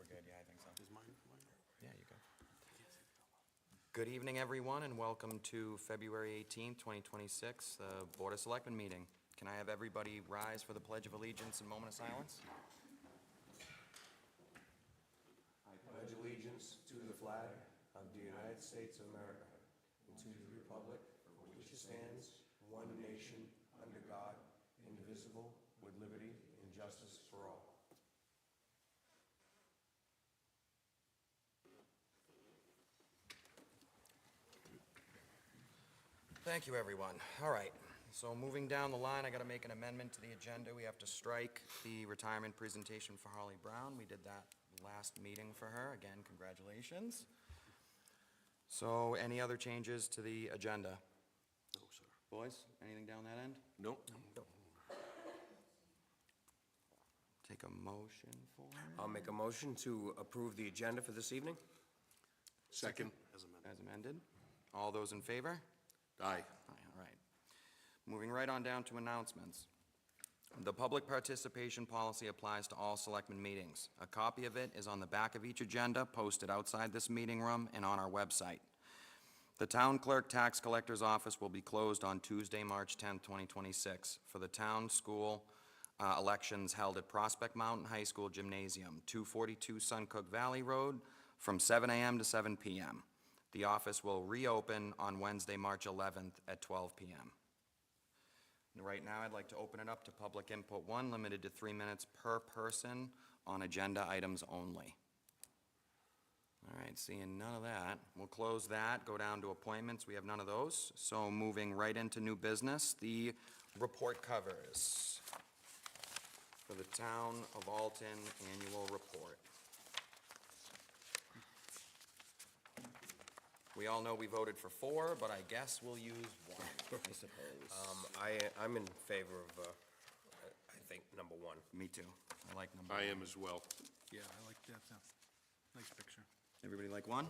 good, yeah, I think so. Is mine? Yeah, you go. Good evening, everyone, and welcome to February 18th, 2026, the Board of Selectmen meeting. Can I have everybody rise for the Pledge of Allegiance and moment of silence? I pledge allegiance to the flag of the United States of America and to the republic for which it stands, one nation, under God, indivisible, with liberty and justice for all. Thank you, everyone. All right, so moving down the line, I got to make an amendment to the agenda. We have to strike the retirement presentation for Holly Brown. We did that last meeting for her. Again, congratulations. So any other changes to the agenda? No, sir. Boys, anything down that end? Nope. Take a motion for it. I'll make a motion to approve the agenda for this evening. Second. As amended. As amended. All those in favor? Aye. Aye, all right. Moving right on down to announcements. The public participation policy applies to all selectmen meetings. A copy of it is on the back of each agenda, posted outside this meeting room and on our website. The town clerk tax collector's office will be closed on Tuesday, March 10th, 2026, for the town school elections held at Prospect Mountain High School Gymnasium, 242 Suncook Valley Road, from 7 a.m. to 7 p.m. The office will reopen on Wednesday, March 11th at 12 p.m. And right now, I'd like to open it up to public input one, limited to 3 minutes per person on agenda items only. All right, seeing none of that, we'll close that, go down to appointments. We have none of those. So moving right into new business, the report covers for the Town of Alton Annual Report. We all know we voted for 4, but I guess we'll use 1, I suppose. I'm in favor of, I think, number 1. Me too. I like number I 1. am as well. Yeah, I like that, nice picture. Everybody like 1?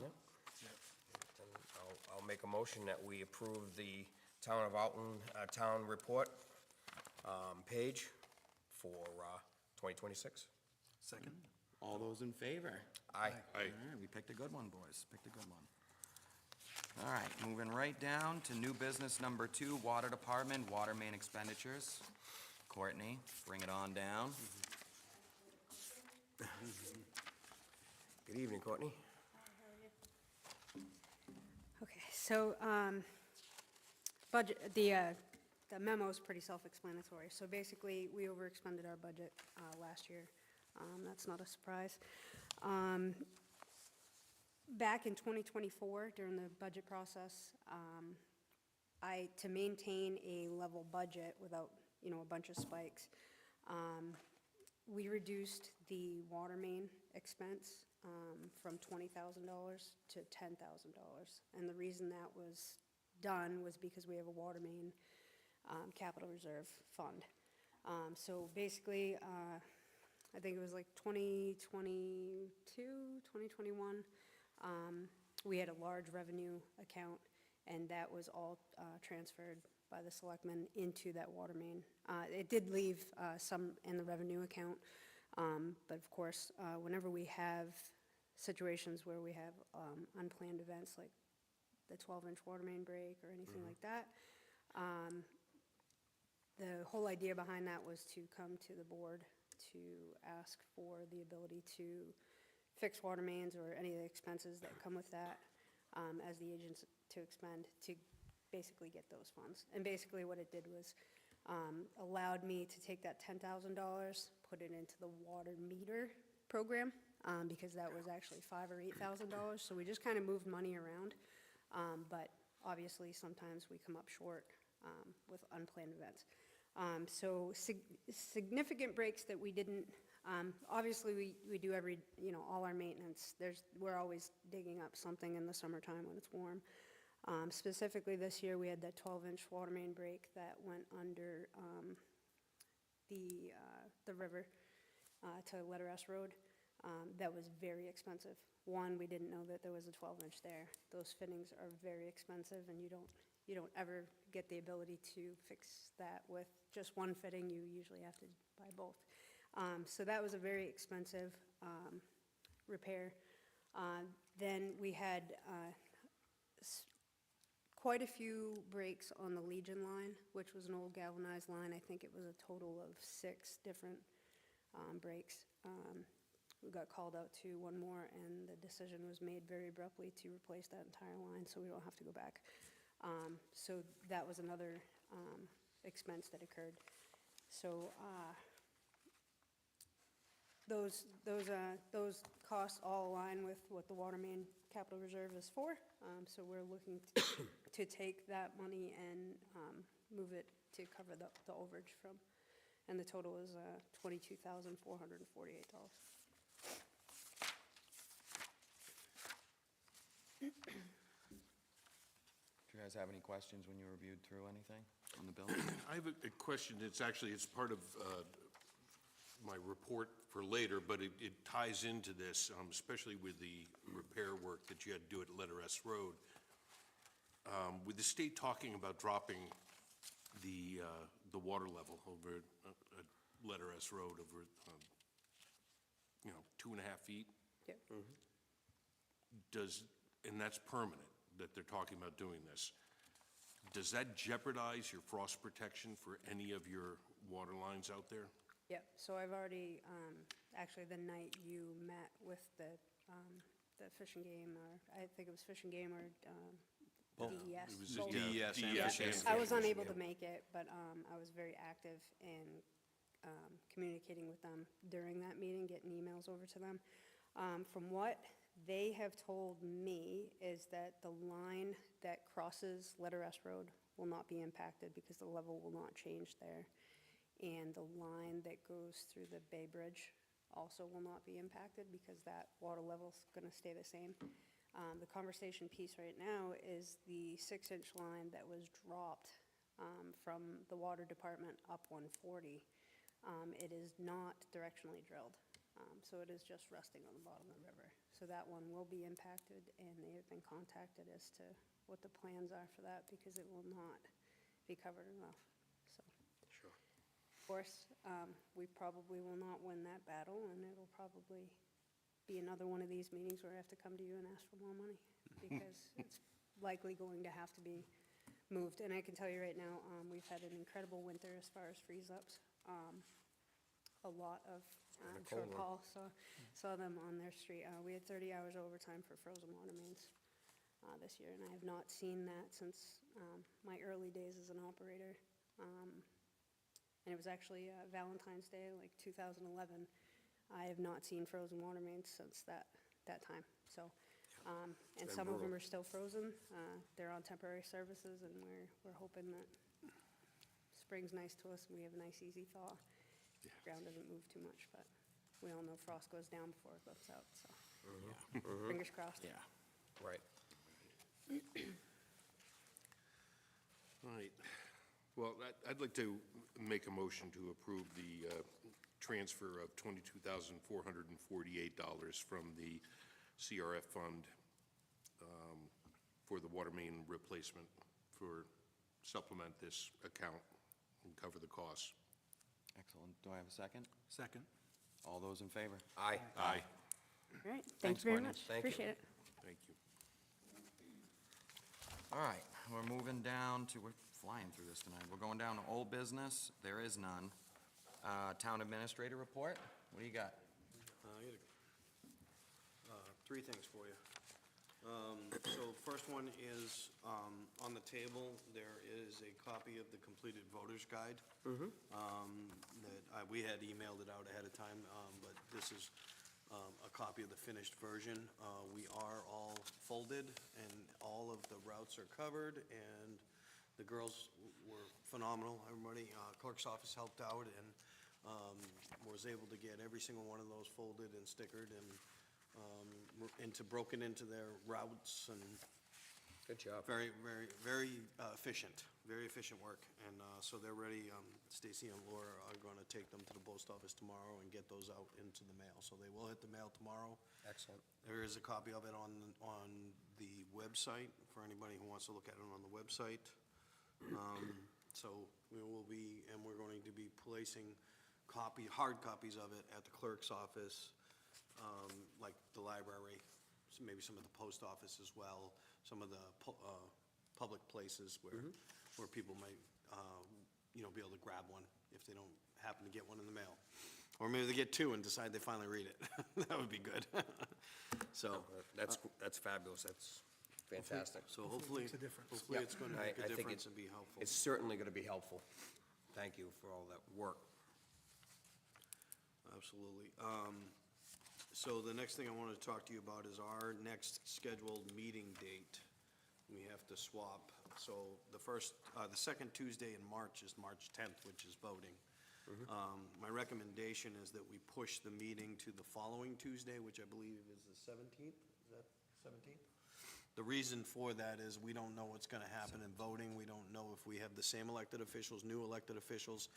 I'll make a motion that we approve the Town of Alton Town Report page for 2026. Second? All those in favor? Aye. Aye. All right, we picked a good one, boys. Picked a good one. All right, moving right down to new business number 2, Water Department, water main expenditures. Courtney, bring it on down. Good evening, Courtney. Okay, so, budget, the memo is pretty self-explanatory. So basically, we overexpended our budget, last year. That's not a surprise. Back in 2024, during the budget process, to maintain a level budget without, a bunch of spikes, we reduced the water main expense from $20,000 to $10,000. And the reason that was done was because we have a water main capital reserve fund. So basically, I think it was like 2022, 2021, we had a large revenue account, and that was all transferred by the selectmen into that water main. It did leave some in the revenue account, but of course, whenever we have situations where we have unplanned events like the 12-inch water main break or anything like that, the whole idea behind that was to come to the board to ask for the ability to fix water mains or any of the expenses that come with that as the agents to expend to basically get those funds. And basically what it did was allowed me to take that $10,000, put it into the water meter program because that was actually $5,000 or $8,000. So we just kind of moved money around. But obviously sometimes we come up short with unplanned events. So significant breaks that we didn't, obviously we do every, all our maintenance. We're always digging up something in the summertime when it's warm. Specifically this year, we had that 12-inch water main break that went under the river to Letter S Road. That was very expensive. One, we didn't know that there was a 12-inch there. Those fittings are very expensive, and you don't ever get the ability to fix that with just one fitting. You usually have to buy both. So that was a very expensive repair. Then we had quite a few breaks on the Legion line, which was an old galvanized line. I think it was a total of 6 different breaks. We got called out to one more, and the decision was made very abruptly to replace that entire line, so we don't have to go back. So that was another expense that occurred. So those costs all align with what the water main capital reserve is for. So we're looking to take that money and move it to cover the overage from, and the total is $22,448. Do you guys have any questions when you reviewed through anything on the bill? I have a question. It's part of my report for later, but it ties into this, especially with the repair work that you had to do at Letter S Road. With the state talking about dropping the water level over at Letter S Road over, 2.5 feet, Yep. and that's permanent, that they're talking about doing this. Does that jeopardize your frost protection for any of your water lines out there? Yep, so I've already, actually, the night you met with the Fish and Game, or, I think it was Fish and Game or DES. It was both. DES and Yeah, Fish and I was Game. unable to make it, but I was very active in communicating with them during that meeting, getting emails over to them. From what they have told me is that the line that crosses Letter S Road will not be impacted because the level will not change there. And the line that goes through the Bay Bridge also will not be impacted because that water level's gonna stay the same. The conversation piece right now is the 6-inch line that was dropped from the water department up 140. It is not directionally drilled, so it is just resting on the bottom of the river. So that one will be impacted, and they have been contacted as to what the plans are for that because it will not be covered enough, so. Sure. Of course, we probably will not win that battle, and it'll probably be another one of these meetings where I have to come to you and ask for more money, because it's likely going to have to be moved. And I can tell you right now, we've had an incredible winter as far as freeze-ups. A lot of, I'm sure cold Paul saw them on their street. We had 30 hours overtime for frozen water mains this year, and I have not seen that since my early days as an operator. And it was actually Valentine's Day, like 2011. I have not seen frozen water mains since that time. So, and some of them are still frozen. They're on temporary services, and we're hoping that spring's nice to us and we have a nice easy thaw. Ground doesn't move too much, but we all know frost goes down before it goes out, so. Fingers crossed. Yeah. Right. All right. Well, I'd like to make a motion to approve the transfer of $22,448 from the CRF fund for the water main replacement, supplement this account and cover the costs. Excellent. Do I have a second? Second. All those in favor? Aye. Aye. All right, Thanks, thanks very Courtney. much. Thank you. Appreciate it. Thank you. All right, we're moving down to, we're flying through this tonight. We're going down to old business. There is none. Town administrator report. What do you got? I got 3 things for you. So first one is, on the table, there is a copy of the completed voter's guide. That we had emailed it out ahead of time, but this is a copy of the finished version. We are all folded, and all of the routes are covered, and the girls were phenomenal. Everybody, clerk's office helped out, and was able to get every single one of those folded and stickered and broken into their routes, and Good job. very efficient work. And so they're ready. Stacy and Laura are going to take them to the post office tomorrow and get those out into the mail. So they will hit the mail tomorrow. Excellent. There is a copy of it on the website for anybody who wants to look at it on the website. So we're going to be placing hard copies of it at the clerk's office like the library, maybe some of the post office as well, some of the public places where people might, be able to grab one if they don't happen to get one in the mail. Or maybe they get two and decide they finally read it. That would be good. So, That's fabulous, that's fantastic. so hopefully, makes a difference. hopefully it's going to make I a think difference and be helpful. It's certainly gonna be helpful. Thank you for all that work. Absolutely. So the next thing I wanted to talk to you about is our next scheduled meeting date. We have to swap. So the second Tuesday in March is March 10th, which is voting. My recommendation is that we push the meeting to the following Tuesday, which I believe is the 17th. Is that 17th? The reason for that is we don't know what's going to happen in voting. We don't know if we have the same elected officials, new elected officials,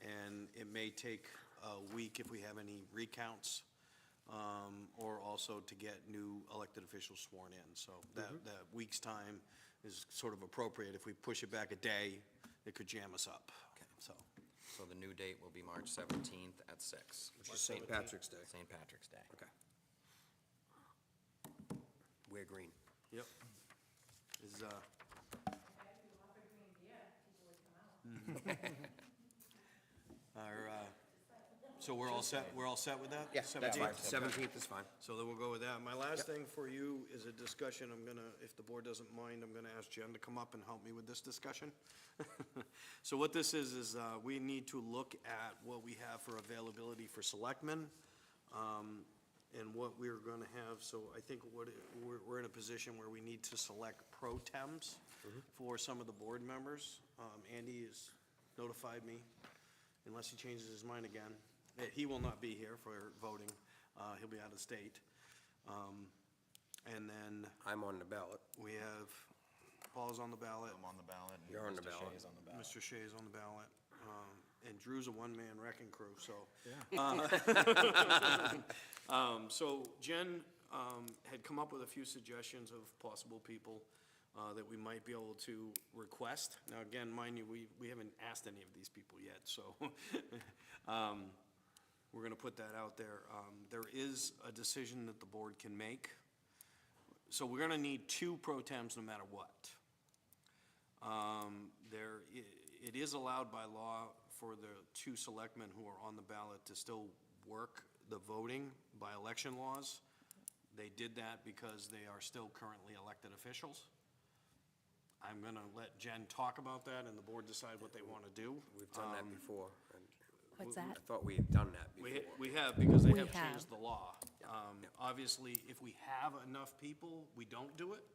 and it may take a week if we have any recounts, or also to get new elected officials sworn in. So that week's time is sort of appropriate. If we push it back a day, it could jam us up, so. So the new date will be March 17th at 6. Which is St. Patrick's Day. St. Patrick's Day. Okay. We're green. Yep. Is, our, so we're all set with that? Yeah, that's fine. 17th? 17th is fine. So then we'll go with that. My last thing for you is a discussion. If the board doesn't mind, I'm gonna ask Jen to come up and help me with this discussion. So what this is we need to look at what we have for availability for selectmen, and what we're gonna have. So I think we're in a position where we need to select pro tems for some of the board members. Andy has notified me, unless he changes his mind again, that he will not be here for voting. He'll be out of state. And then I'm on the ballot. we have, Paul's on the ballot, I'm on the ballot. and You're on the Mr. ballot. Shea is on the ballot. Mr. Shea's on the ballot, and Drew's a one-man wrecking crew, so. So Jen had come up with a few suggestions of possible people that we might be able to request. Now, again, mind you, we haven't asked any of these people yet, so we're gonna put that out there. There is a decision that the board can make. So we're gonna need two pro tems no matter what. It is allowed by law for the two selectmen who are on the ballot to still work the voting by election laws. They did that because they are still currently elected officials. I'm gonna let Jen talk about that and the board decide what they wanna do. We've done that before. and What's I that? thought we had done that before. We have, because they We have have. changed the law. Obviously, if we have enough people, we don't do it,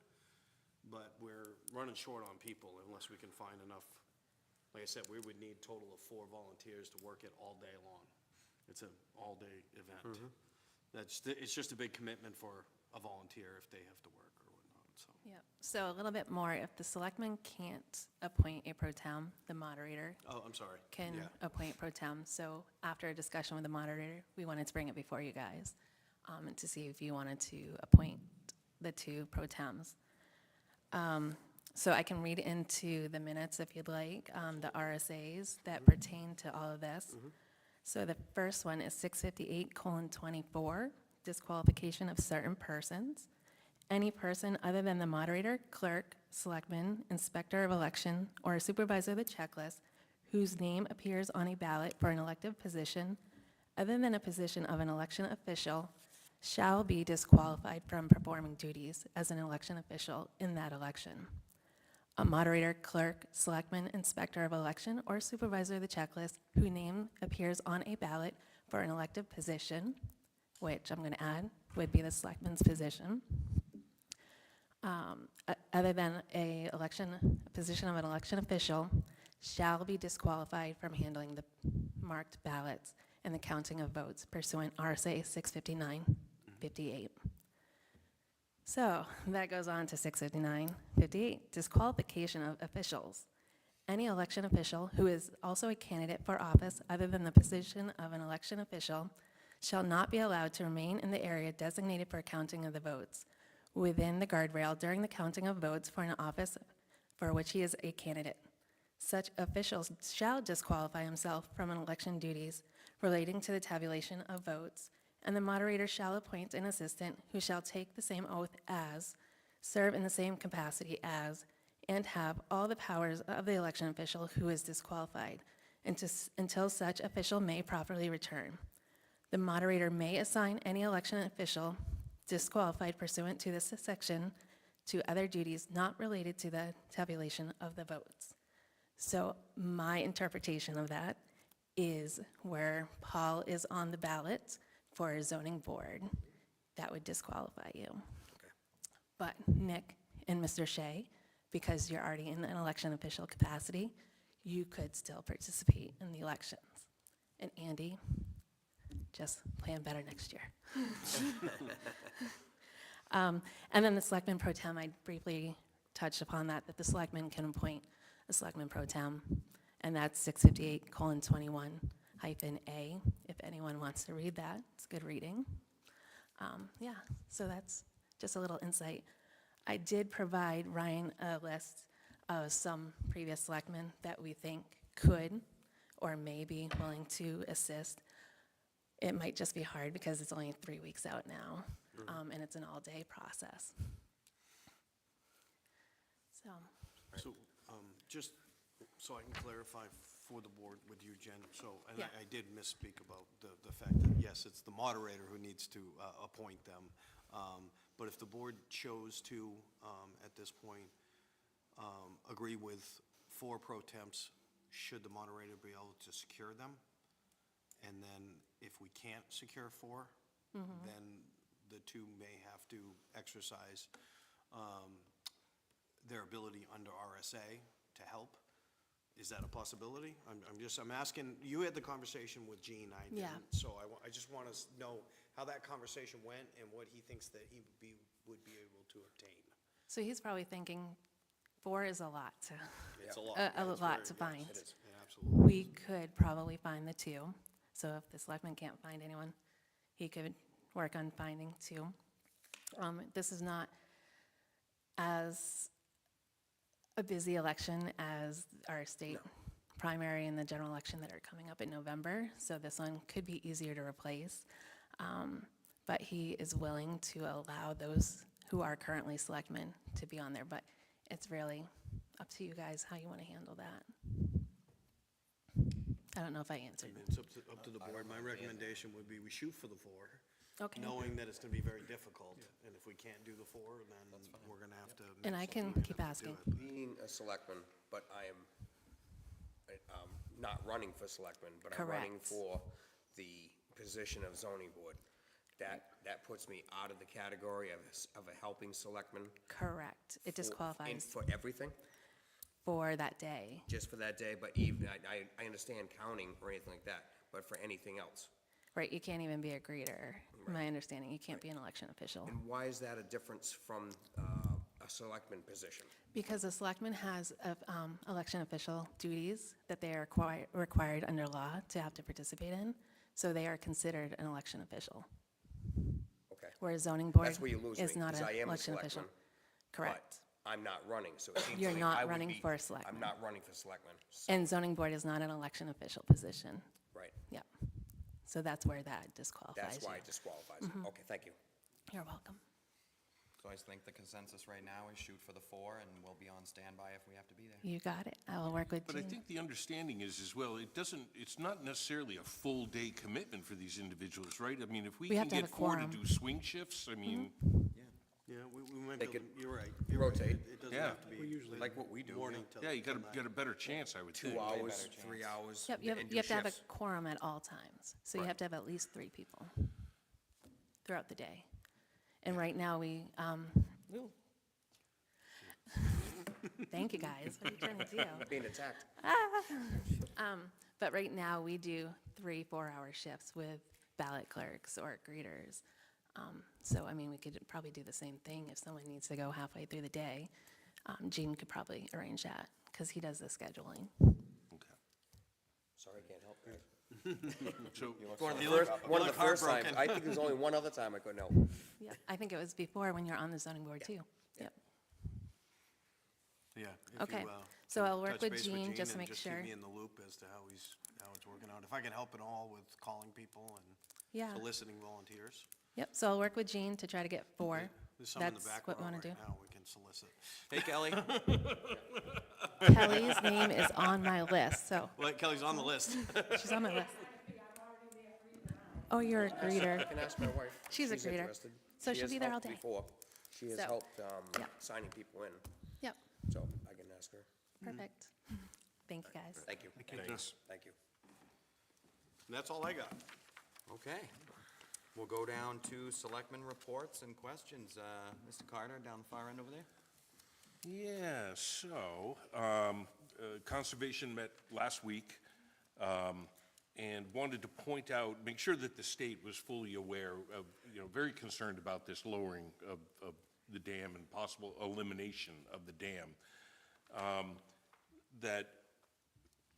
but we're running short on people unless we can find enough. Like I said, we would need a total of 4 volunteers to work it all day long. It's an all-day event. It's just a big commitment for a volunteer if they have to work or whatnot, so. Yep. So a little bit more, if the selectman can't appoint a pro tem, the moderator Oh, I'm sorry. can Yeah. appoint pro tem. So after a discussion with the moderator, we wanted to bring it before you guys, and to see if you wanted to appoint the two pro tems. So I can read into the minutes if you'd like, the RSAs that pertain to all of this. So the first one is 658:24, disqualification of certain persons. Any person other than the moderator, clerk, selectman, inspector of election, or a supervisor of the checklist whose name appears on a ballot for an elective position other than a position of an election official shall be disqualified from performing duties as an election official in that election. A moderator, clerk, selectman, inspector of election, or supervisor of the checklist whose name appears on a ballot for an elective position, which I'm going to add would be the selectman's position, other than a position of an election official, shall be disqualified from handling the marked ballots and the counting of votes pursuant RSA 659:58. So that goes on to 659:58, disqualification of officials. Any election official who is also a candidate for office other than the position of an election official shall not be allowed to remain in the area designated for counting of the votes within the guardrail during the counting of votes for an office for which he is a candidate. Such officials shall disqualify himself from election duties relating to the tabulation of votes and the moderator shall appoint an assistant who shall take the same oath as, serve in the same capacity as, and have all the powers of the election official who is disqualified until such official may properly return. The moderator may assign any election official disqualified pursuant to this section to other duties not related to the tabulation of the votes. So my interpretation of that is where Paul is on the ballot for a zoning board, that would disqualify you. But Nick and Mr. Shea, because you're already in an election official capacity, you could still participate in the elections. And Andy, just plan better next year. And then the selectman pro tem, I briefly touched upon that the selectman can appoint a selectman pro tem, and that's 658:21-A, if anyone wants to read that. It's good reading. Yeah, so that's just a little insight. I did provide Ryan a list of some previous selectmen that we think could or may be willing to assist. It might just be hard because it's only 3 weeks out now, and it's an all-day process. So, So, just so I can clarify for the board with you, Jen, so, and Yeah. I did misspeak about the fact that, yes, it's the moderator who needs to appoint them. But if the board chose to, at this point, agree with 4 pro temps, should the moderator be able to secure them? And then if we can't secure 4, then the 2 may have to exercise their ability under RSA to help. Is that a possibility? I'm asking, you had the conversation with Gene, I Yeah. didn't. So I just want to know how that conversation went and what he thinks that he would be able to obtain. so he's probably thinking 4 is a lot to, It's a lot. a Yeah, it's lot very- to yes, find. it is. Yeah, absolutely. We could probably find the 2. So if the selectman can't find anyone, he could work on finding 2. This is not as a busy election as our state primary and the general election that are coming up in November. So this one could be easier to replace. But he is willing to allow those who are currently selectmen to be on there. But it's really up to you guys how you want to handle that. I don't know if I answered. I mean, it's up to the board. My recommendation would be we shoot for the 4, Okay. knowing that it's going to be very difficult. And if we can't do the 4, then we're going to have to. And I can we're gonna keep have to do asking. it. Being a selectman, but I am not running for selectman, but I'm running Correct. for the position of zoning board. That puts me out of the category of a helping selectman. Correct. It disqualifies For everything, for that day. just for that day, but even, I understand counting or anything like that, but for anything else. Right, you can't even be a greeter, my understanding. You can't be an election official. And why is that a difference from a selectman position? Because the selectman has election official duties that they are required under law to have to participate in, so they are considered an election official. Okay. Whereas zoning board That's where you lose me, is not because an I am a election official. selectman. Correct. But I'm not running, so it seems to You're me not I would running be- for selectman. I'm not running for selectman, so, And zoning board is not an election official position. right. Yep. So that's where that disqualifies you. That's why it disqualifies it. Okay, thank you. You're welcome. So I think the consensus right now is shoot for the 4, and we'll be on standby if we have to be there. You got it. I will work with But I Jean. think the understanding is as well, it's not necessarily a full-day commitment for these individuals, right? I mean, if we We can have to have get a 4 to quorum. do swing shifts, I mean, Yeah, we might They be, could you're right. rotate. It doesn't Yeah. have to be. Like what we do, Morning till. yeah, you till got a better chance, I would think. 2 hours, better chance. 3 hours. Yep, and do you have to have a shifts. quorum at all times. So you Right. have to have at least 3 people throughout the day. And right now, thank you, guys. What are you trying to do? Being attacked. But right now, we do 3 4-hour shifts with ballot clerks or greeters. So, I mean, we could probably do the same thing if someone needs to go halfway through the day. Gene could probably arrange that, because he does the scheduling. Okay. Sorry, I can't help you. So, One of You the look- first, you one of the look first times, heartbroken. I think there's only one other time I couldn't help. Yeah, I think it was before when you're on the zoning board, too. Yep. Yeah. if Okay, you, so I'll work touch with base Gene just to and make Just sure. keep me in the loop as to how it's working out. If I can help at all with calling people and Yeah. soliciting volunteers. Yep, so I'll work with Jean to try to get 4. There's some in the That's back what row we right want to do. now we can solicit. Hey, Kelly. Kelly's name is on my list, so Well, Kelly's on the list. she's on my list. Oh, you're a greeter. I can ask my wife. She's a greeter. interested. So She she'll has be there all helped day. Before. She has So, helped yeah. signing people in, Yep, so I can ask her. perfect. Thank you, guys. Thank you. Thanks. Thank you. And that's all I got. Okay. We'll go down to selectmen reports and questions. Mr. Carter, down the far end over there? Yeah, so, Conservation met last week, and wanted to point out, make sure that the state was fully aware of, very concerned about this lowering of the dam and possible elimination of the dam. That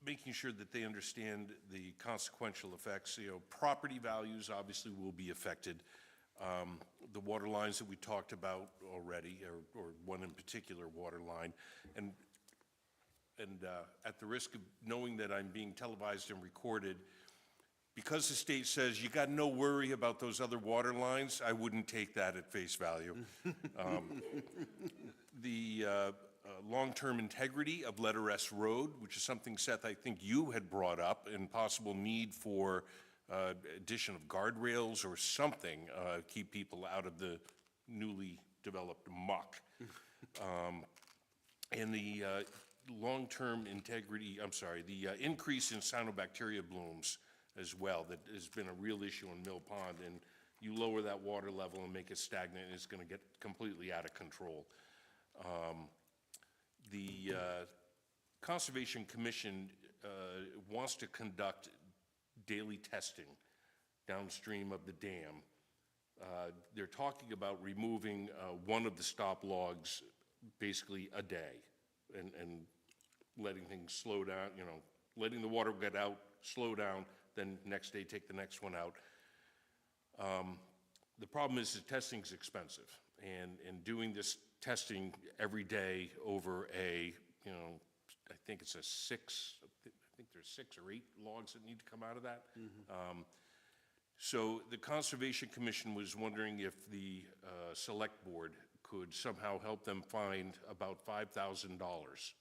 making sure that they understand the consequential effects, property values obviously will be affected. The water lines that we talked about already, or one in particular water line, and at the risk of knowing that I'm being televised and recorded, because the state says you got no worry about those other water lines, I wouldn't take that at face value. The long-term integrity of Letter S Road, which is something, Seth, I think you had brought up, and possible need for addition of guardrails or something, keep people out of the newly developed muck. And the long-term integrity, the increase in cyanobacteria blooms as well, that has been a real issue in Mill Pond, and you lower that water level and make it stagnant, it's gonna get completely out of control. The Conservation Commission wants to conduct daily testing downstream of the dam. They're talking about removing one of the stop logs basically a day, and letting things slow down, letting the water get out, slow down, then next day take the next one out. The problem is that testing's expensive, and doing this testing every day over I think it's I think there's 6 or 8 logs that need to come out of that. So the Conservation Commission was wondering if the Select Board could somehow help them find about $5,000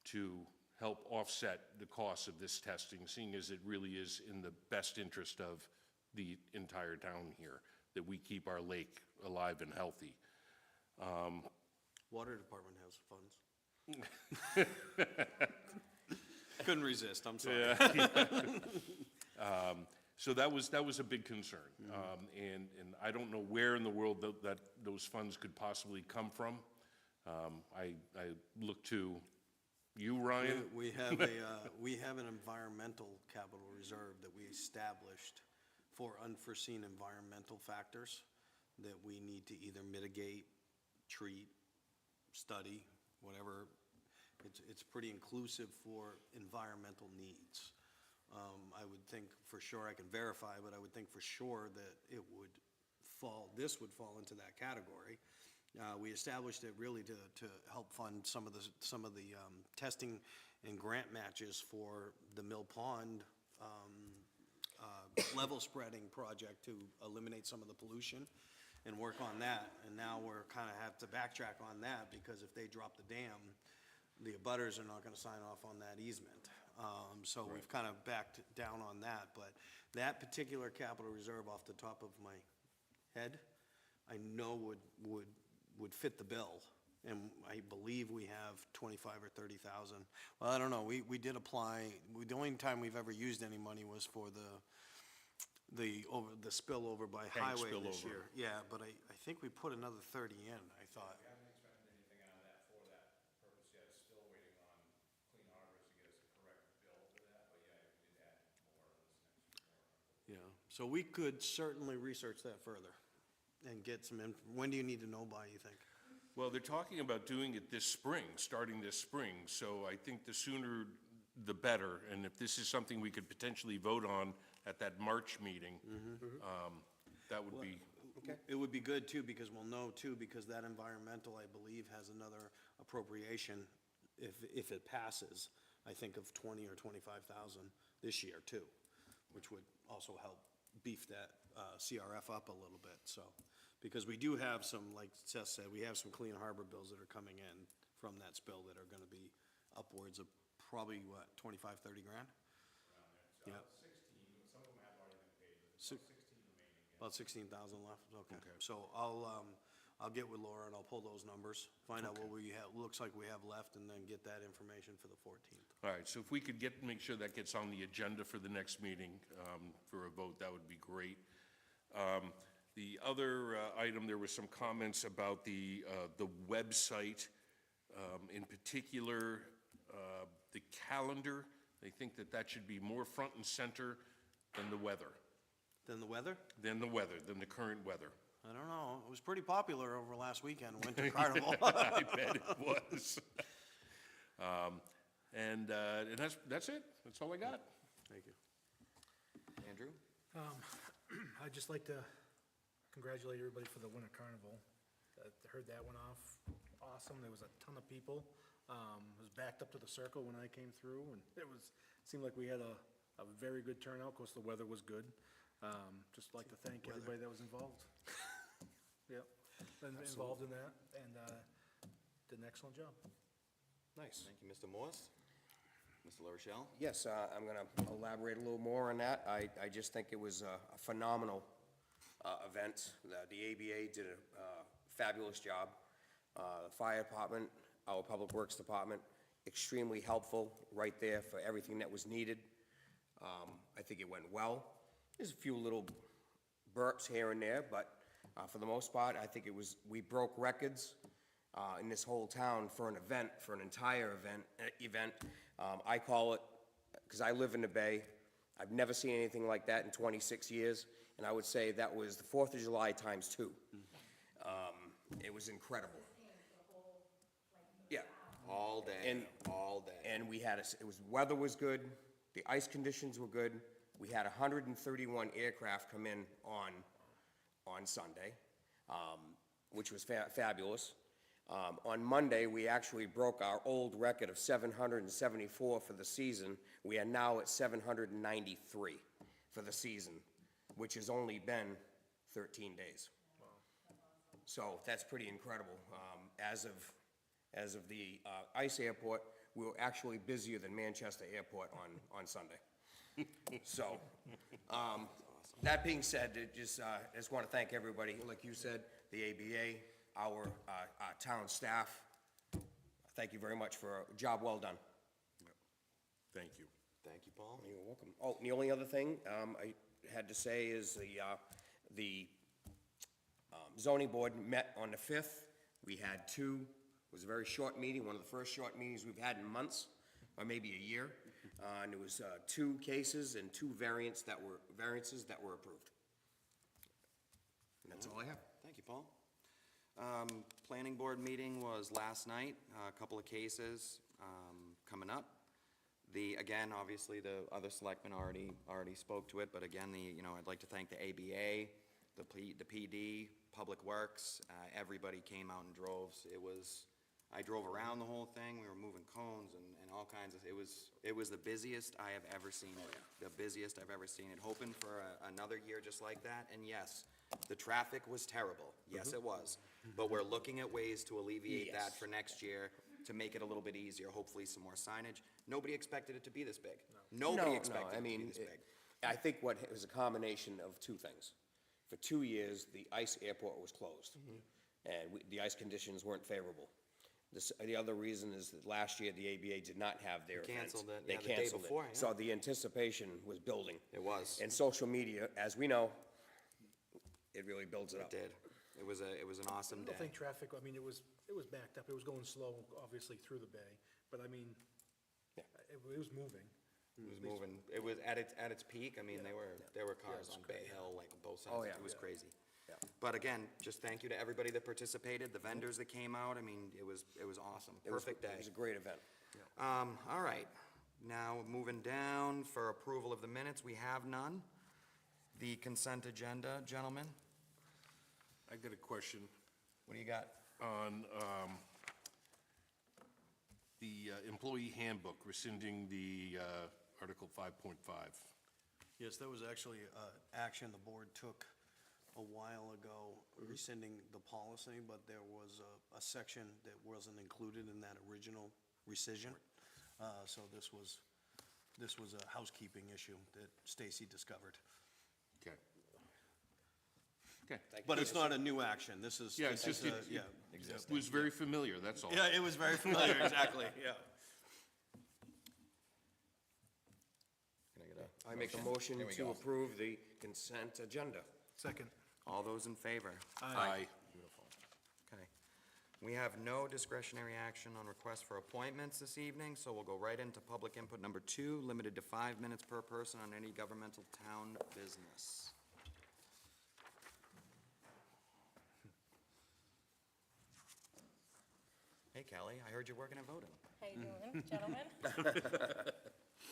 to help offset the cost of this testing, seeing as it really is in the best interest of the entire town here, that we keep our lake alive and healthy. Water Department has funds. Couldn't resist, I'm sorry. So that was a big concern. And I don't know where in the world that those funds could possibly come from. I look to you, Ryan. We have an environmental capital reserve that we established for unforeseen environmental factors that we need to either mitigate, treat, study, whatever. It's pretty inclusive for environmental needs. I would think for sure, I can verify, but I would think for sure that this would fall into that category. We established it really to help fund some of the testing and grant matches for the Mill Pond level spreading project to eliminate some of the pollution and work on that. And now we're kind of have to backtrack on that, because if they drop the dam, the abutters are not gonna sign off on that easement. So we've kind of backed down on that, but that particular capital reserve off the top of my head, I know would fit the bill. And I believe we have 25 or 30,000. Well, I don't know, we did apply, the only time we've ever used any money was for the spillover by Tank highway this spillover. year. Yeah, but I think we put another 30 in, I thought. We haven't expended anything out of that for that purpose yet, still waiting on Clean Harbors to get us a correct bill for that, but yeah, we did add more of this next. Yeah, so we could certainly research that further and get some, when do you need to know by, you think? Well, they're talking about doing it this spring, starting this spring, so I think the sooner the better. And if this is something we could potentially vote on at that March meeting, that would be, It would be good too, because we'll know too, because that environmental, I believe, has another appropriation, if it passes, I think of 20 or 25,000 this year too, which would also help beef that CRF up a little bit, so. Because we do have some, like Seth said, we have some Clean Harbor bills that are coming in from that spill that are gonna be upwards of probably, what, 25, 30 grand? Yeah. 16, some of them have already been paid, there's Six- about 16 remaining. About 16,000 left, okay. So I'll get with Laura and I'll pull those numbers, find out what we have, looks like we have left, and then get that information for the 14th. All right, so if we could make sure that gets on the agenda for the next meeting for a vote, that would be great. The other item, there were some comments about the website, in particular, the calendar. They think that should be more front and center than the weather, Then the weather? than the current weather. I don't know, it was pretty popular over last weekend, Winter Carnival. I bet it was. And that's it. That's all I got. Thank you. Andrew? I'd just like to congratulate everybody for the Winter Carnival. I heard that went off awesome. There was a ton of people. It was backed up to the circle when I came through, and seemed like we had a very good turnout. Of course, the weather was good. Just like to thank everybody that was involved. Yep, involved in that, and did an excellent job. Nice. Thank you, Mr. Morse. Mr. LaRochelle? Yes, I'm going to elaborate a little more on that. I just think it was a phenomenal event. The ABA did a fabulous job. The fire department, our public works department, extremely helpful right there for everything that was needed. I think it went well. There's a few little burps here and there, but for the most part, I think we broke records in this whole town for an event, for an entire event. I call it, because I live in the Bay, I've never seen anything like that in 26 years, and I would say that was the 4th of July times 2. It was incredible. Yeah. All day, all day. And weather was good, the ice conditions were good. We had 131 aircraft come in on Sunday, which was fabulous. On Monday, we actually broke our old record of 774 for the season. We are now at 793 for the season, which has only been 13 days. So that's pretty incredible. As of the ICE airport, we were actually busier than Manchester Airport on Sunday. So, that being said, I just want to thank everybody, like you said, the ABA, our town staff. Thank you very much for a job well done. Thank you. Thank you, Paul. You're welcome. Oh, and the only other thing I had to say is the zoning board met on the 5th. We had it was a very short meeting, one of the first short meetings we've had in months, or maybe a year. And it was 2 cases and 2 variances that were approved. And that's all I have. Thank you, Paul. Planning board meeting was last night, a couple of cases coming up. Again, obviously, the other selectmen already spoke to it, but again, I'd like to thank the ABA, the PD, Public Works, everybody came out in droves. I drove around the whole thing, we were moving cones and all kinds of, it was the busiest I have ever seen it. The busiest I've ever seen it, hoping for another year just like that, and yes, the traffic was terrible, yes it was, but we're looking at ways to alleviate that Yes. for next year, to make it a little bit easier, hopefully some more signage. Nobody expected it to be this big. Nobody expected it to be this big. I think it was a combination of 2 things. For 2 years, the ICE airport was closed, and the ice conditions weren't favorable. The other reason is that last year, the ABA did not have their event. Canceled it, They yeah, the day canceled it. before, yeah. So the anticipation was building. It was. And social media, as we know, it really builds it It up. did. It was an awesome I day. don't think traffic, I mean, it was backed up. It was going slow, obviously, through the bay, but I mean, Yeah. it was moving. It was moving, it was at its peak, I mean, there were cars on Bay Hill, like both sides, Oh, yeah. it was crazy. Yeah. But again, just thank you to everybody that participated, the vendors that came out, I mean, it was awesome, perfect day. It was a great event. All right, now moving down for approval of the minutes, we have none. The consent agenda, gentlemen, I got a question what do you got? on the employee handbook, rescinding the Article 5.5. Yes, that was actually action the board took a while ago rescinding the policy, but there was a section that wasn't included in that original rescission. So this was a housekeeping issue that Stacy discovered. Okay. Okay. But it's not a new action, this is. Yeah, it's this just, is a- yeah. it was very familiar, that's all. Yeah, it was very familiar, exactly, yeah. Can I get a I make a motion There we to go. approve the consent agenda. Second. All those in favor? Aye. Beautiful. Okay. We have no discretionary action on requests for appointments this evening, so we'll go right into public input number 2, limited to 5 minutes per person on any governmental town business. Hey Kelly, I heard you're working at voting. How you doing, gentlemen?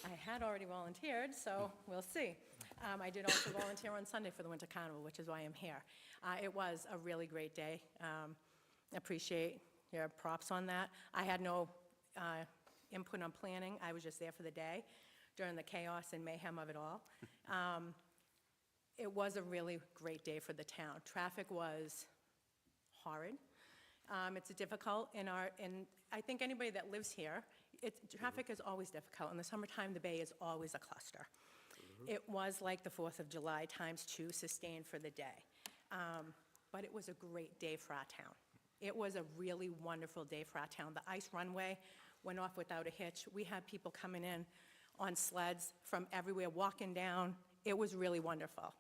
I had already volunteered, so we'll see. I did also volunteer on Sunday for the Winter Carnival, which is why I'm here. It was a really great day. Appreciate your props on that. I had no input on planning. I was just there for the day during the chaos and mayhem of it all. It was a really great day for the town. Traffic was horrid. It's difficult and I think anybody that lives here, traffic is always difficult. In the summertime, the Bay is always a cluster. It was like the 4th of July times 2 sustained for the day. But it was a great day for our town. It was a really wonderful day for our town. The ice runway went off without a hitch. We had people coming in on sleds from everywhere, walking down. It was really wonderful.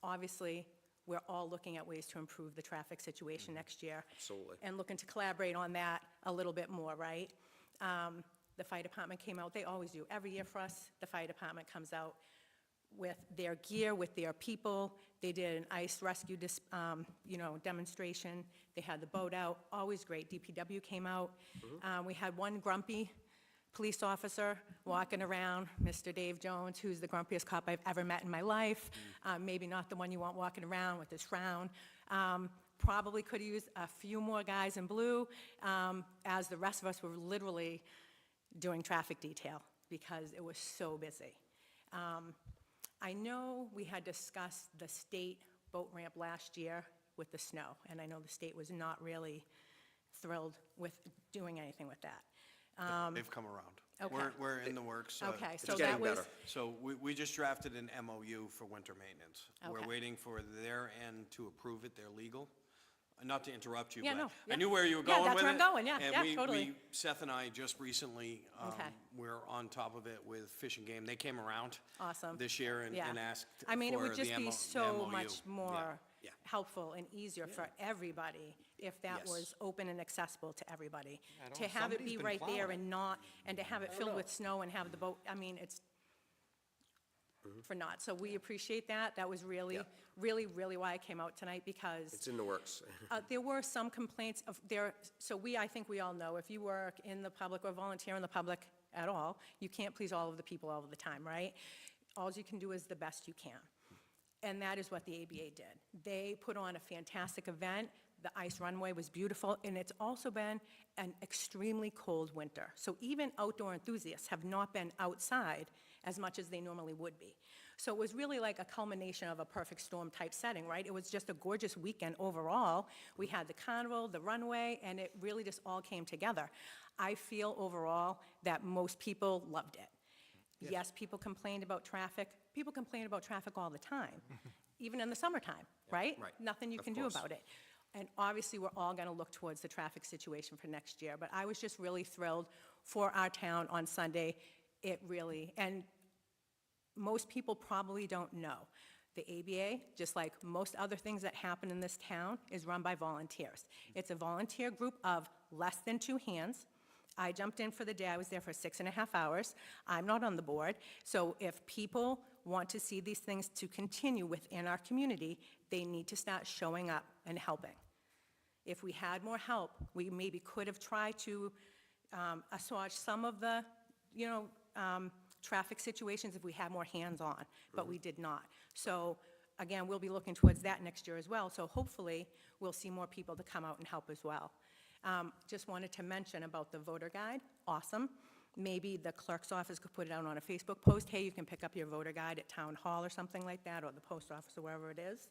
Obviously, we're all looking at ways to improve the traffic situation next year. Absolutely. And looking to collaborate on that a little bit more, right? The fire department came out, they always do. Every year for us, the fire department comes out with their gear, with their people. They did an ice rescue, demonstration. They had the boat out, always great. DPW came out. We had one grumpy police officer walking around, Mr. Dave Jones, who's the grumpiest cop I've ever met in my life. Maybe not the one you want walking around with his frown. Probably could have used a few more guys in blue, as the rest of us were literally doing traffic detail because it was so busy. I know we had discussed the state boat ramp last year with the snow, and I know the state was not really thrilled with doing anything with that. They've come around. Okay. We're in the works. Okay, so getting that was, better. So we just drafted an MOU for winter maintenance. We're Okay. waiting for their end to approve it, they're legal. Not to interrupt you, Yeah, but no, I yeah. knew where you were Yeah, going with it. that's where I'm going, yeah, And yeah, totally. Seth and I just recently, Okay. we're on top of it with Fish and Game. They came around Awesome. this year and yeah. asked I mean, it for would just the be the so MOU. much more Yeah. helpful and easier for everybody if that Yes. was open and accessible to everybody. I don't To know, have it somebody's be been right there plowing. and not, and to have it filled with snow and have the boat, I mean, it's for naught. So we appreciate that. That was really, Yeah. really, really why I came out tonight, because It's in the works. there were some complaints of there, so I think we all know, if you work in the public or volunteer in the public at all, you can't please all of the people all of the time, right? All you can do is the best you can. And that is what the ABA did. They put on a fantastic event. The ice runway was beautiful, and it's also been an extremely cold winter. So even outdoor enthusiasts have not been outside as much as they normally would be. So it was really like a culmination of a perfect storm type setting, right? It was just a gorgeous weekend overall. We had the carnival, the runway, and it really just all came together. I feel overall that most people loved it. Yes, people complained about traffic. People complain about traffic all the time, even in the summertime, right? Right. Nothing you Of can do course. about it. And obviously, we're all going to look towards the traffic situation for next year. But I was just really thrilled for our town on Sunday. It really, and most people probably don't know. The ABA, just like most other things that happen in this town, is run by volunteers. It's a volunteer group of less than 2 hands. I jumped in for the day. I was there for 6.5 hours. I'm not on the board. So if people want to see these things to continue within our community, they need to start showing up and helping. If we had more help, we maybe could have tried to assuage some of the, traffic situations if we had more hands-on, but we did not. So again, we'll be looking towards that next year as well. So hopefully, we'll see more people to come out and help as well. Just wanted to mention about the voter guide. Awesome. maybe the clerk's office could put it out on a Facebook post, hey, you can pick up your voter guide at Town Hall or something like that, or the post office or wherever it is,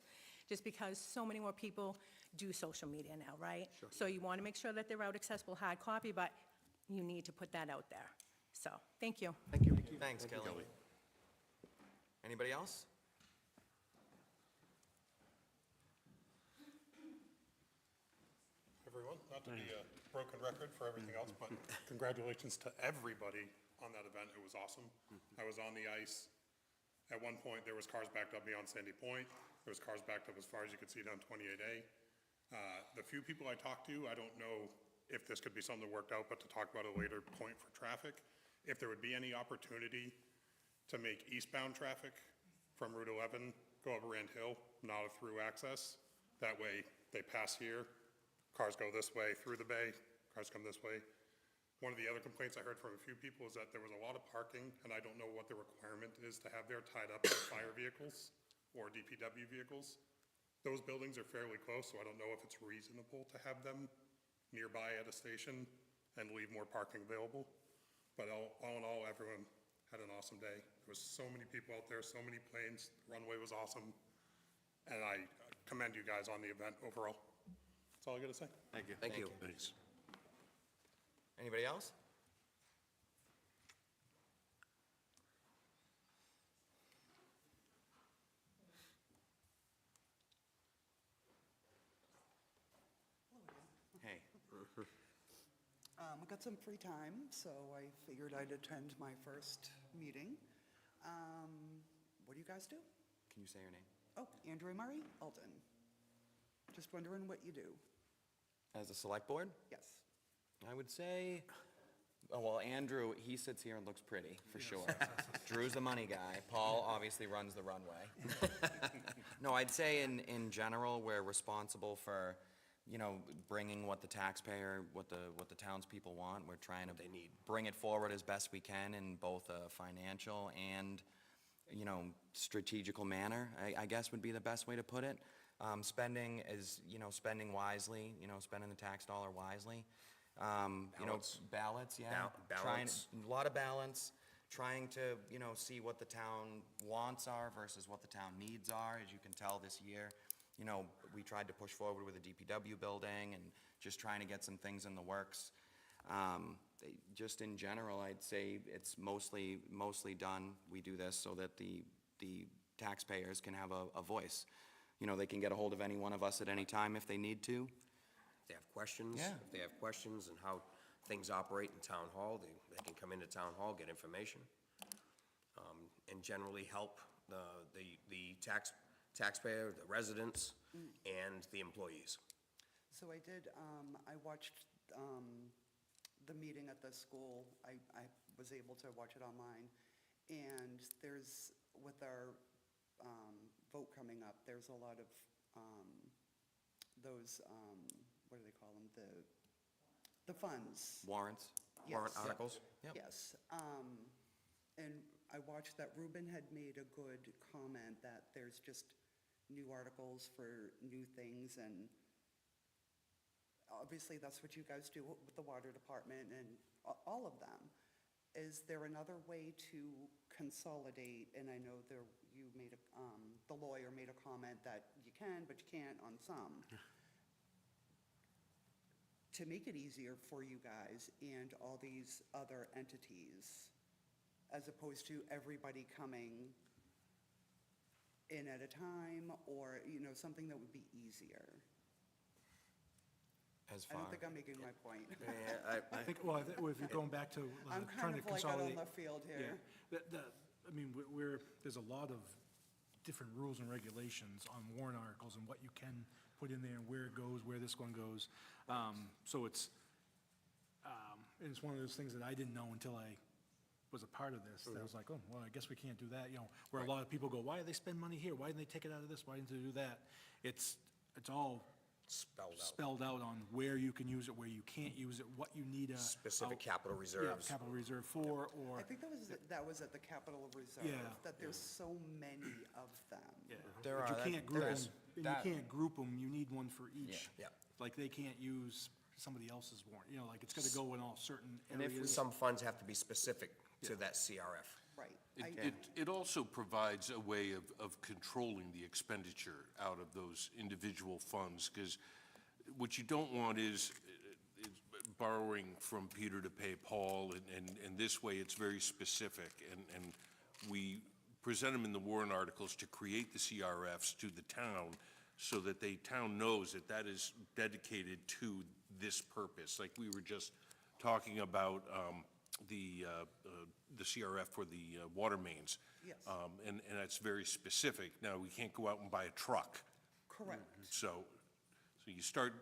just because so many more people do social media now, right? So you want to make sure that they're out accessible hard copy, but you need to put that out there. So, thank you. Thank you. Thanks, Kelly. Anybody else? Everyone, not to be a broken record for everything else, but congratulations to everybody on that event. It was awesome. I was on the ice. At one point, there was cars backed up beyond Sandy Point. There was cars backed up as far as you could see down 28A. The few people I talked to, I don't know if this could be something that worked out, but to talk about a later point for traffic, if there would be any opportunity to make eastbound traffic from Route 11 go up Rand Hill, not a through access. That way, they pass here, cars go this way through the bay, cars come this way. One of the other complaints I heard from a few people is that there was a lot of parking, and I don't know what the requirement is to have there tied up with fire vehicles or DPW vehicles. Those buildings are fairly close, so I don't know if it's reasonable to have them nearby at a station and leave more parking available. But all in all, everyone had an awesome day. There was so many people out there, so many planes, the runway was awesome, and I commend you guys on the event overall. That's all I gotta say. Thank you. Thank you. Thanks. Anybody else? Hey. I got some free time, so I figured I'd attend my first meeting. What do you guys do? Can you say your name? Oh, Andrew Murray, Alton. Just wondering what you do. As a select board? Yes. I would say, oh, well, Andrew, he sits here and looks pretty, for sure. Drew's the money guy. Paul obviously runs the runway. No, I'd say in general, we're responsible for, bringing what the taxpayer, what the townspeople want. We're trying to bring it forward as best we can in both a financial and, strategical manner, I guess would be the best way to put it. Spending is, spending wisely, spending the tax dollar wisely. Ballots, yeah. Balance. A lot of balance, trying to, see what the town wants are versus what the town needs are. As you can tell this year, we tried to push forward with a DPW building and just trying to get some things in the works. Just in general, I'd say it's mostly done. We do this so that the taxpayers can have a voice. They can get a hold of any one of us at any time if they need to. If they have questions. Yeah. If they have questions and how things operate in town hall, they can come into town hall, get information, and generally help the taxpayer, the residents, and the employees. So I did, I watched the meeting at the school. I was able to watch it online. And there's, with our vote coming up, there's a lot of those, what do they call them? The funds. Warrants, Yes. warrant articles. Yep. Yes. And I watched that Ruben had made a good comment that there's just new articles for new things, and obviously that's what you guys do with the water department and all of them. Is there another way to consolidate, and I know the lawyer made a comment that you can, but you can't on some, to make it easier for you guys and all these other entities, as opposed to everybody coming in at a time, or, something that would be easier? As I far. don't think I'm making my point. I think, well, if you're going back to I'm trying kind to of like out on consolidate. left field here. I mean, there's a lot of different rules and regulations on warrant articles and what you can put in there and where it goes, where this one goes. So it's one of those things that I didn't know until I was a part of this. That I was like, oh, well, I guess we can't do that, where a lot of people go, why do they spend money here? Why didn't they take it out of this? Why didn't they do that? It's all spelled out on where you can use it, where you can't use it, what you need Specific capital yeah, reserves. capital reserve for, or, I think that was at the Capital Reserve, Yeah. that there's so many of them. yeah. There But are, you can't group there them, is. you That- can't group them, you need one for each. Yeah. Like, they can't use somebody else's warrant, you know, like, it's gotta go in all certain areas. Some funds have to be specific to that CRF. Right. It also provides a way of controlling the expenditure out of those individual funds, because what you don't want is borrowing from Peter to pay Paul, and this way it's very specific, and we present them in the warrant articles to create the CRFs to the town, so that the town knows that that is dedicated to this purpose. Like we were just talking about the CRF for the water mains. Yes. And that's very specific. Now, we can't go out and buy a truck. Correct. So you start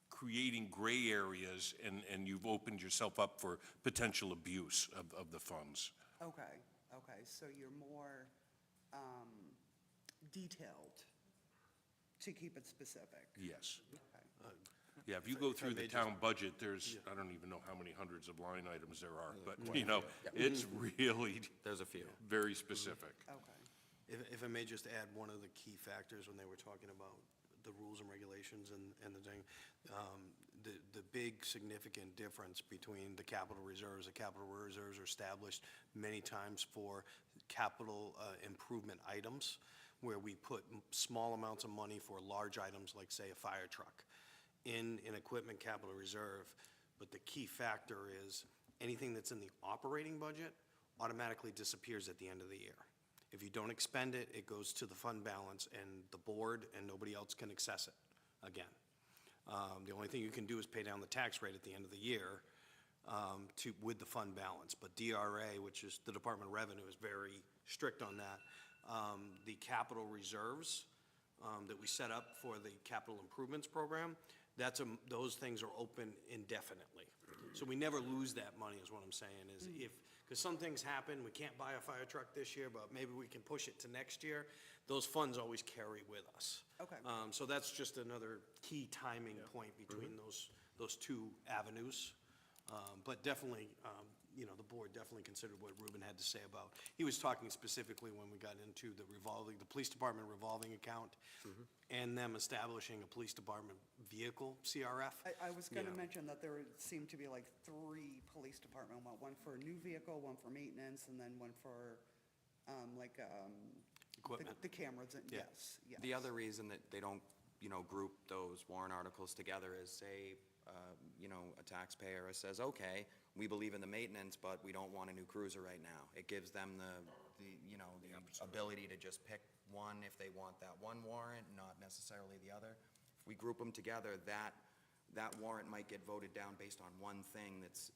creating gray areas, and you've opened yourself up for potential abuse of the funds. Okay, so you're more detailed to keep it specific. Yes. Okay. Yeah, if you go through the town budget, there's, I don't even know how many hundreds of line items there are, but, it's really There's a few. very specific. Okay. If I may just add one of the key factors when they were talking about the rules and regulations and the thing, the big significant difference between the capital reserves are established many times for capital improvement items, where we put small amounts of money for large items, like, say, a fire truck, in an equipment capital reserve. But the key factor is anything that's in the operating budget automatically disappears at the end of the year. If you don't expend it, it goes to the fund balance, and the board and nobody else can access it again. The only thing you can do is pay down the tax rate at the end of the year with the fund balance. But DRA, which is the Department of Revenue, is very strict on that. The capital reserves that we set up for the capital improvements program, those things are open indefinitely. So we never lose that money, is what I'm saying, is because some things happen, we can't buy a fire truck this year, but maybe we can push it to next year. Those funds always carry with us. Okay. So that's just another key timing point between those two avenues. But definitely, the board definitely considered what Ruben had to say about, he was talking specifically when we got into the police department revolving account, and them establishing a police department vehicle CRF. I was going to mention that there seemed to be like 3 police department, one for a new vehicle, one for maintenance, and then one for Equipment. the cameras, Yeah. yes. The other reason that they don't, group those warrant articles together is, say, a taxpayer says, okay, we believe in the maintenance, but we don't want a new cruiser right now. It gives them the ability to just pick one if they want that one warrant, not necessarily the other. If we group them together, that warrant might get voted down based on one thing that's,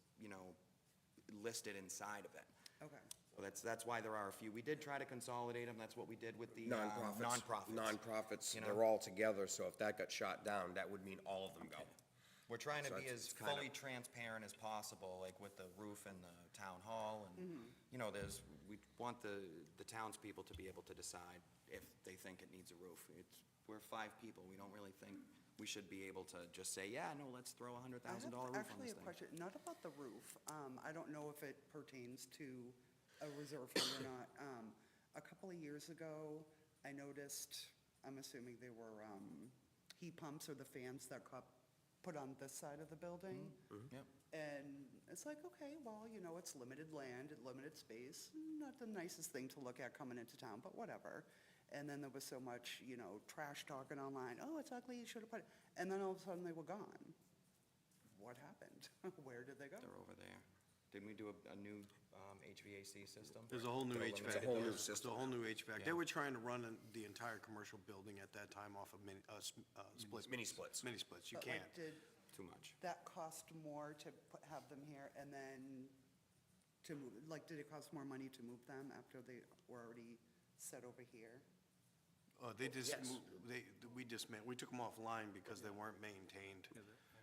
listed inside of it. Okay. So that's why there are a few. We did try to consolidate them. That's what we did with the Nonprofits. nonprofits. Nonprofits, You know? they're all together, so if that got shot down, that would mean all of them go. We're trying to So be it's as kinda- fully transparent as possible, like with the roof and the town hall, and, we want the townspeople to be able to decide if they think it needs a roof. We're 5 people, we don't really think we should be able to just say, yeah, no, let's throw a $100,000 roof on Actually, this a thing. question, not about the roof. I don't know if it pertains to a reserve fund or not. A couple of years ago, I noticed, I'm assuming they were heat pumps or the fans that got put on this side of the building. Yep. And it's like, okay, well, it's limited land, limited space, not the nicest thing to look at coming into town, but whatever. And then there was so much, trash talking online, oh, it's ugly, you should have put it, and then all of a sudden they were gone. What happened? Where did they go? They're over there. Didn't we do a new HVAC system? There's a whole new HVAC. It's a whole new There's system. a whole new HVAC. Yeah. They were trying to run the entire commercial building at that time off of splits. Mini splits. Mini splits, you But, like, can't. did Too much. that cost more to have them here and then to move, did it cost more money to move them after they were already set over here? They just, Yes. we took them offline because they weren't maintained.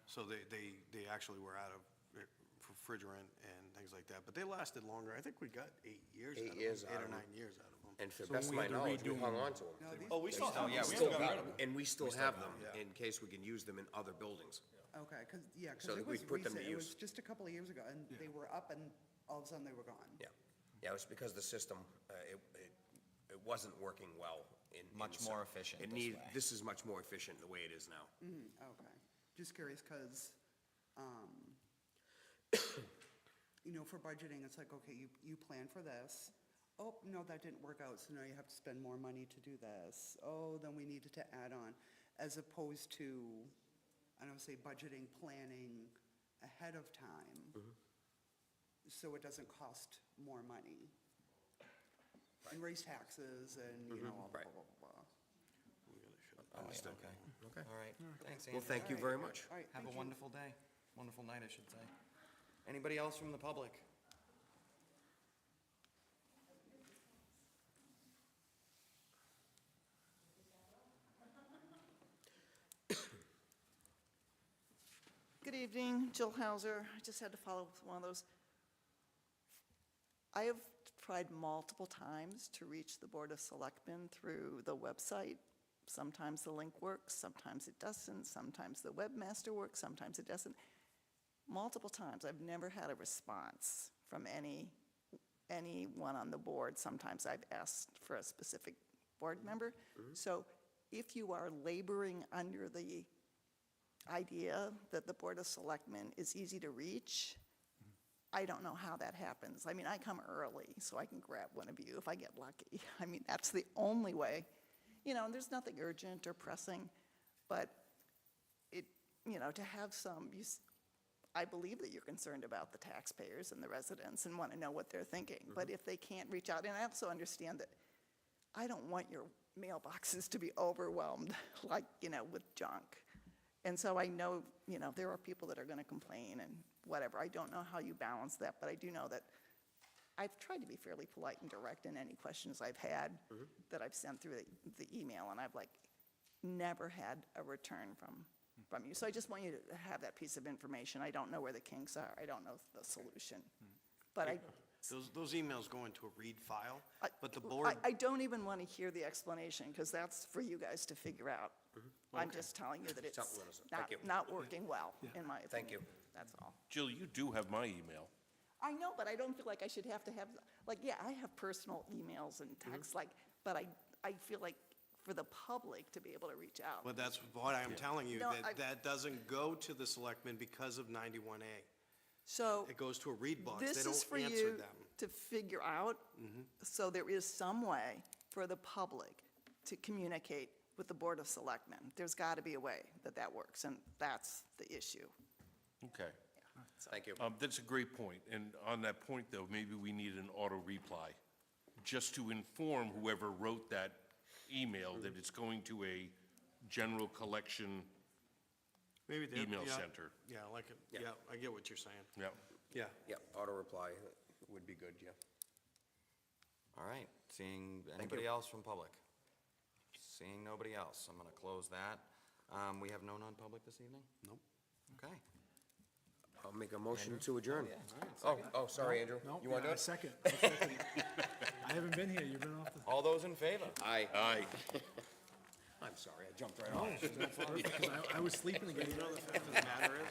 So they actually were out of refrigerant and things like that. But they lasted longer. I think we got 8 years out of 8 them. years out 8 of or them. 9 years out of them. And to the So best of when we my had to knowledge, we redo hung them- on to them. No, these- Oh, we still have them. yeah, We we still still got got them. And we still We still have have them them, yeah. in case we can use them in other buildings. Okay, because So it we was put them to recent, it was use. just a couple of years ago, and they were up and all of a sudden they were gone. Yeah. Yeah, it was because the system, it wasn't working well in. Much in more some- efficient It this need, way. this is much more efficient the way it is now. Okay. just curious, because, you know, for budgeting, it's like, okay, you plan for this. Oh, no, that didn't work out, so now you have to spend more money to do this. Oh, then we needed to add on, as opposed to, I don't say budgeting, planning ahead of time. So it doesn't cost more money. And raise taxes and, you know, blah, blah, blah, blah, blah. Understood. Okay. All right. Thanks, Andrew. Well, thank you very much. All right, Have thank a you. wonderful day. Wonderful night, I should say. Anybody else from the public? Good evening, Jill Hauser. I just had to follow up with one of those. I have tried multiple times to reach the Board of Selectmen through the website. Sometimes the link works, sometimes it doesn't, sometimes the webmaster works, sometimes it doesn't. Multiple times, I've never had a response from anyone on the board. Sometimes I've asked for a specific board member. So if you are laboring under the idea that the Board of Selectmen is easy to reach, I don't know how that happens. I mean, I come early, so I can grab one of you if I get lucky. I mean, that's the only way. You know, and there's nothing urgent or pressing, but it, you know, to have some, I believe that you're concerned about the taxpayers and the residents and want to know what they're thinking. But if they can't reach out, and I also understand that I don't want your mailboxes to be overwhelmed, like, you know, with junk. And so I know, you know, there are people that are going to complain and whatever. I don't know how you balance that, but I do know that I've tried to be fairly polite and direct in any questions I've had that I've sent through the email, and I've, like, never had a return from you. So I just want you to have that piece of information. I don't know where the kinks are. I don't know the solution. But Those emails go into a read file, but the board, I don't even want to hear the explanation, because that's for you guys to figure out. I'm just telling you that it's Thank you. not working well, in my opinion. Thank you. That's all. Jill, you do have my email. I know, but I don't feel like I should have to have, like, yeah, I have personal emails and texts, like, but I feel like for the public to be able to reach out. but that's what I'm telling you, No, that doesn't go to the selectmen because of 91A. So It goes to a read box. They this is for don't answer you them. to figure out, so there is some way for the public to communicate with the Board of Selectmen. There's got to be a way that works, and that's the issue. Okay. Thank you. That's a great point. And on that point, though, maybe we need an auto reply, just to inform whoever wrote that email that it's going to a general collection Maybe they- email yeah, center. Yeah, like, Yeah. yeah, I get what you're saying. Yeah. Yeah. Yeah, auto reply would be good, yeah. All right, seeing anybody else from public? Seeing nobody else, I'm gonna close that. We have no non-public this evening? Nope. Okay. I'll make a motion to adjourn. All right, Oh, sorry, Andrew. No, You want to do yeah, it? second. I haven't been here, you've been off the. All those in favor? Aye. Aye. I'm sorry, I jumped right off. Perfect, 'cause I was sleeping again. You know, the fact of the matter is,